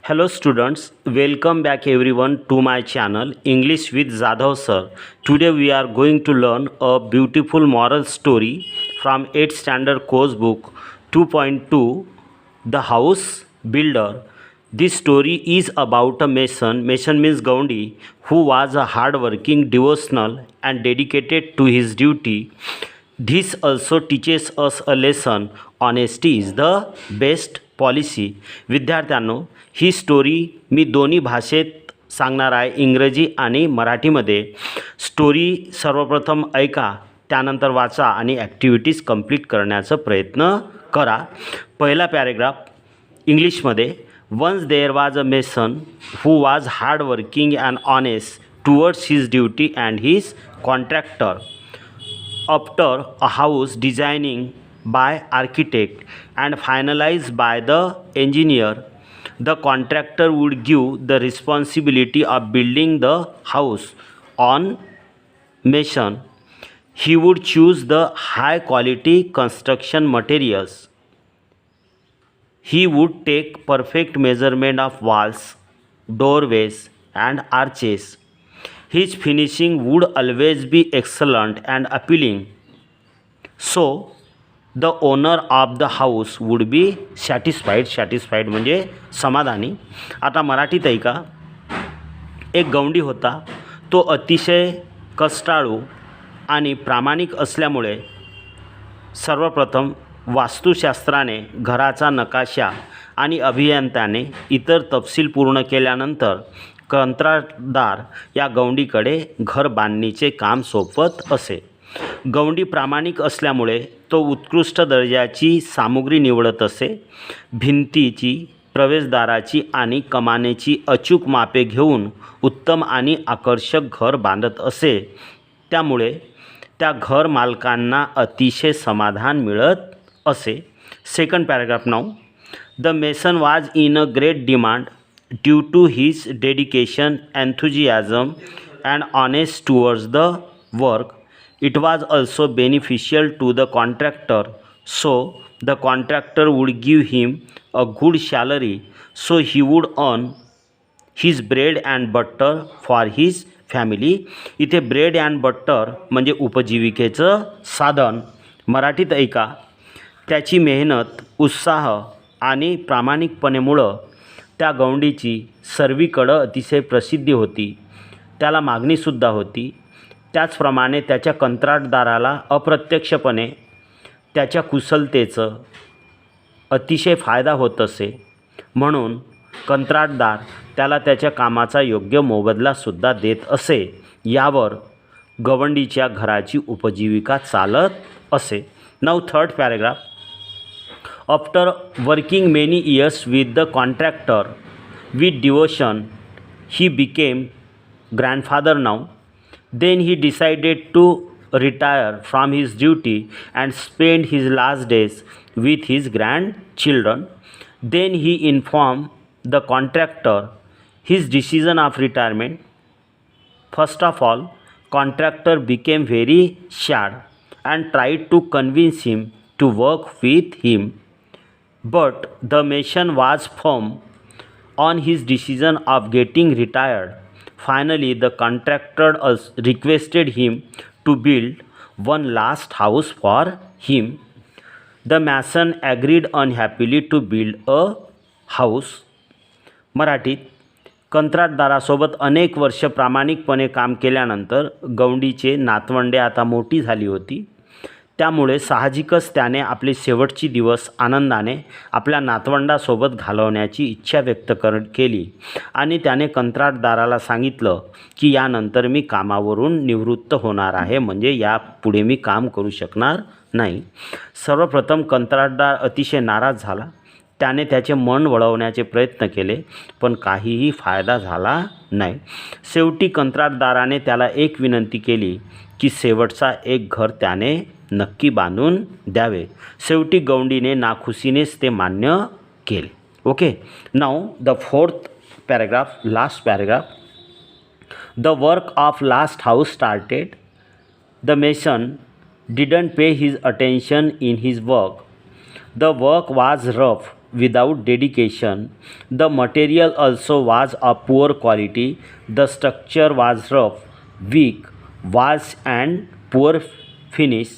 Hello students, welcome back everyone to my channel English with Jadhav sir. Today we are going to learn a beautiful moral story from 8th standard course book 2.2 The House Builder. This story is about a mason means Gaundi, who was a hard-working, devotional and dedicated to his duty. This also teaches us a lesson. Honesty is the best policy. विद्यार्थ्यांनो, ही story मी दोन्ही भाषेत सांगणार आहे, इंग्रजी आणि मराठीमध्ये. Story सर्वप्रथम ऐका, त्यानंतर वाचा आणि ॲक्टिव्हिटीज कंप्लीट करण्याचा प्रयत्न करा. पहिला पॅरेग्राफ इंग्लिशमध्ये. Once there was a mason who was hard working and honest towards his duty and his contractor. After a house designing by architect and finalized by the engineer, the contractor would give the responsibility of building the house on mason. He would choose the high quality construction materials. He would take perfect measurement of walls, doorways and arches. His finishing would always be excellent and appealing, so the owner of the house would be satisfied. Satisfied म्हणजे समाधानी. आता मराठीत ऐका. एक गवंडी होता. तो अतिशय कष्टाळू आणि प्रामाणिक असल्यामुळे सर्वप्रथम वास्तुशास्त्राने घराचा नकाशा आणि अभियंत्याने इतर तपशील पूर्ण केल्यानंतर कंत्राटदार या गवंडीकडे घर बांधणीचे काम सोपवत असे. गवंडी प्रामाणिक असल्यामुळे तो उत्कृष्ट दर्जाची सामुग्री निवडत असे. भिंतीची, प्रवेशद्वाराची आणि कमानीची अचूक मापे घेऊन उत्तम आणि आकर्षक घर बांधत असे. त्यामुळे त्या घर मालकांना अतिशय समाधान मिळत असे. Second paragraph now. The mason was in a great demand due to his dedication, enthusiasm and honest towards the work. It was also beneficial to the contractor, so the contractor would give him a good salary, so he would earn his bread and butter for his family. इथे bread and butter म्हणजे उपजीविकेचं साधन. मराठीत ऐका. त्याची मेहनत, उत्साह आणि प्रामाणिकपणेमुळं त्या गवंडीची सर्वीकडं अतिशय प्रसिद्धी होती. त्याला मागणीसुद्धा होती. त्याचप्रमाणे त्याच्या कंत्राटदाराला अप्रत्यक्षपणे त्याच्या कुशलतेचं अतिशय फायदा होत असे. म्हणून कंत्राटदार त्याला त्याच्या कामाचा योग्य मोबदलासुद्धा देत असे. यावर गवंडीच्या घराची उपजीविका चालत असे. Now third paragraph. After working many years with the contractor with devotion, he became grandfather now. Then he decided to retire from his duty and spend his last days with his grandchildren. Then he informed the contractor his decision of retirement. First of all, contractor became very sad and tried to convince him to work with him. But the mason was firm on his decision of getting retired. Finally, the contractor requested him to build one last house for him. The mason agreed unhappily to build a house. मराठीत. कंत्राटदारासोबत अनेक वर्ष प्रामाणिकपणे काम केल्यानंतर गवंडीचे नातवंडे आता मोठी झाली होती. त्यामुळे साहजिकच त्याने आपले शेवटची दिवस आनंदाने आपल्या नातवंडासोबत घालवण्याची इच्छा व्यक्त केली आणि त्याने कंत्राटदाराला सांगितलं की यानंतर मी कामावरून निवृत्त होणार आहे, म्हणजे यापुढे मी काम करू शकणार नाही. सर्वप्रथम कंत्राटदार अतिशय नाराज झाला. त्याने त्याचे मन वळवण्याचे प्रयत्न केले, पण काहीही फायदा झाला नाही. शेवटी कंत्राटदाराने त्याला एक विनंती केली की शेवटचा एक घर त्याने नक्की बांधून द्यावे. शेवटी गवंडीने नाखुशीनेच ते मान्य केले. Okay. Now the fourth paragraph, last paragraph. The work of last house started. The mason didn't pay his attention in his work. The work was rough without dedication. The material also was of poor quality. The structure was rough, weak walls and poor finish.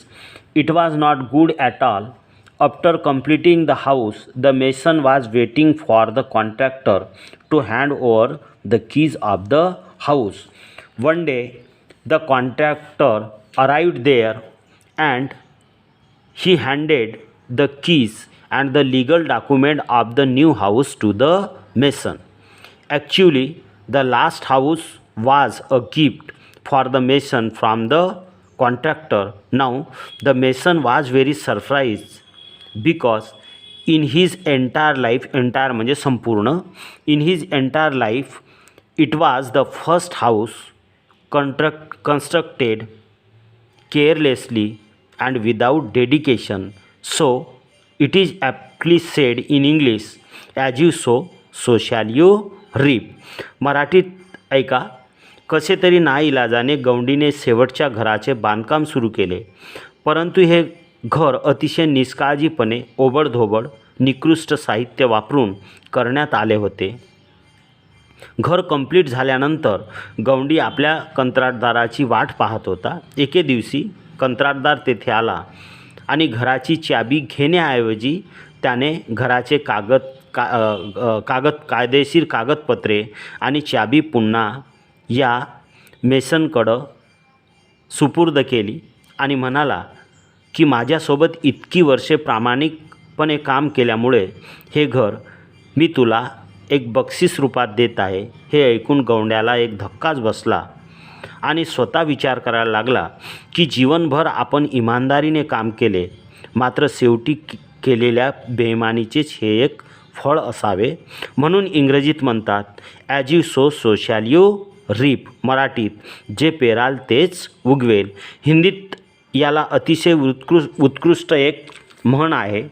It was not good at all. After completing the house, the mason was waiting for the contractor to hand over the keys of the house. One day, the contractor arrived there and he handed the keys and the legal document of the new house to the mason. Actually, the last house was a gift for the mason from the contractor. Now, the mason was very surprised because in his entire life, entire म्हणजे संपूर्ण, in his entire life, it was the first house constructed carelessly and without dedication. So, it is aptly said in English, as you sow, so shall you reap. मराठीत ऐका, कसे तरी नाईलाजाने गौंडीने शेवटच्या घराचे बांधकाम सुरू केले, परंतु हे घर अतिशय निष्काळजीपणे ओबडधोबड निकृष्ट साहित्य वापरून करण्यात आले होते. घर कंप्लीट झाल्यानंतर गौंडी आपल्या कंत्राटदाराची वाट पाहत होता. एके दिवशी कंत्राटदार तेथे आला आणि घराची चाबी घेण्याऐवजी त्याने घराचे कायदेशीर कागदपत्रे आणि चाबी पुन्हा या मेसनकडं सुपूर्द केली आणि म्हणाला की माझ्यासोबत इतकी वर्षे प्रामाणिकपणे काम केल्यामुळे हे घर मी तुला एक बक्षीस रूपात देत आहे. हे ऐकून गौंड्याला एक धक्काच बसला आणि स्वतः विचार करायला लागला की जीवनभर आपण इमानदारीने काम केले, मात्र शेवटी केलेल्या बेईमानीचेच हे एक फळ असावे. म्हणून इंग्रजीत म्हणतात, as you sow so shall you reap. मराठीत जे पेराल तेच उगवेल. हिंदीत याला अतिशय उत्कृष्ट एक म्हण आहे,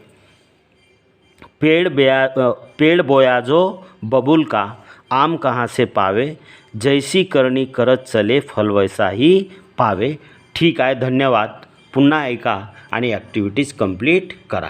पेड़ बोया जो बबूल का, आम कहाँ से पावे, जैसी करणी करत चले फल वैसाही पावे. ठीक आहे, धन्यवाद. पुन्हा ऐका आणि ॲक्टिव्हिटीज कंप्लीट करा.